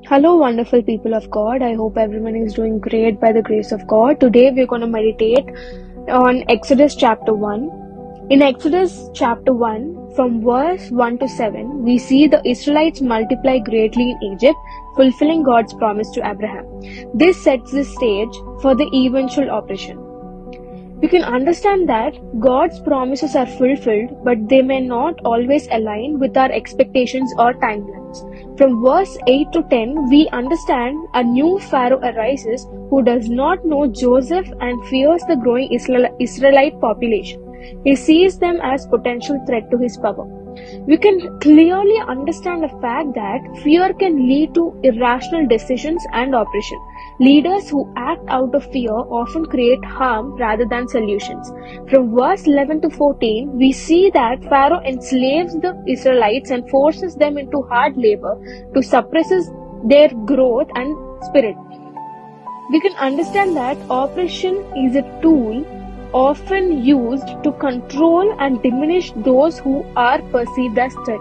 Hello, wonderful people of God. I hope everyone is doing great by the grace of God. Today, we're going to meditate on Exodus chapter 1. In Exodus chapter 1, from verse 1 to 7, we see the Israelites multiply greatly in Egypt, fulfilling God's promise to Abraham. This sets the stage for the eventual operation. We can understand that God's promises are fulfilled, but they may not always align with our expectations or timelines. From verse 8 to 10, we understand a new Pharaoh arises who does not know Joseph and fears the growing Israelite population. He sees them as potential threat to his power. We can clearly understand the fact that fear can lead to irrational decisions and oppression. Leaders who act out of fear often create harm rather than solutions. From verse 11 to 14, we see that Pharaoh enslaves the Israelites and forces them into hard labor to suppress their growth and spirit. We can understand that oppression is a tool often used to control and diminish those who are perceived as threat.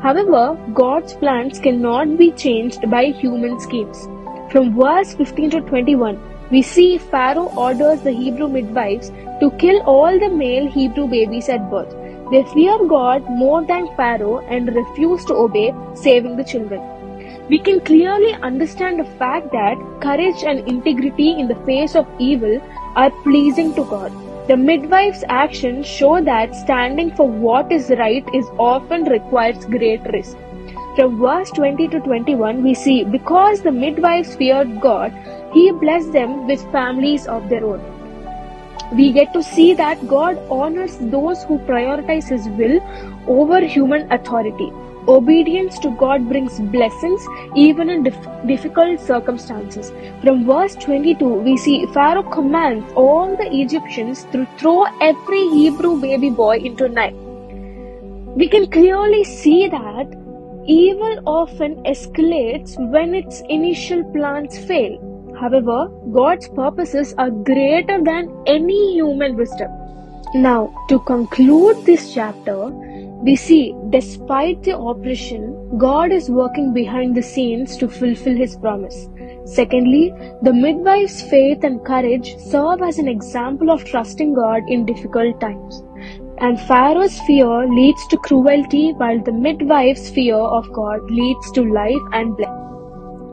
However, God's plans cannot be changed by human schemes. From verse 15 to 21, we see Pharaoh orders the Hebrew midwives to kill all the male Hebrew babies at birth. They fear God more than Pharaoh and refuse to obey, saving the children. We can clearly understand the fact that courage and integrity in the face of evil are pleasing to God. The midwives' actions show that standing for what is right is often requires great risk. From verse 20 to 21, we see, because the midwives feared God, He blessed them with families of their own. We get to see that God honors those who prioritize His will over human authority. Obedience to God brings blessings even in difficult circumstances. From verse 22, we see Pharaoh commands all the Egyptians to throw every Hebrew baby boy into Nile. We can clearly see that evil often escalates when its initial plans fail. However, God's purposes are greater than any human wisdom. Now, to conclude this chapter, we see, despite the oppression, God is working behind the scenes to fulfill His promise. Secondly, the midwives' faith and courage serve as an example of trusting God in difficult times. And Pharaoh's fear leads to cruelty, while the midwives' fear of God leads to life and blessing.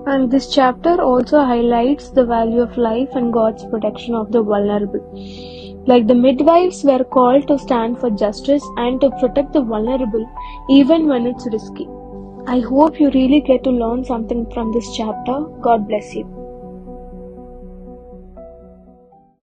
And this chapter also highlights the value of life and God's protection of the vulnerable. Like the midwives were called to stand for justice and to protect the vulnerable even when it's risky. I hope you really get to learn something from this chapter. God bless you.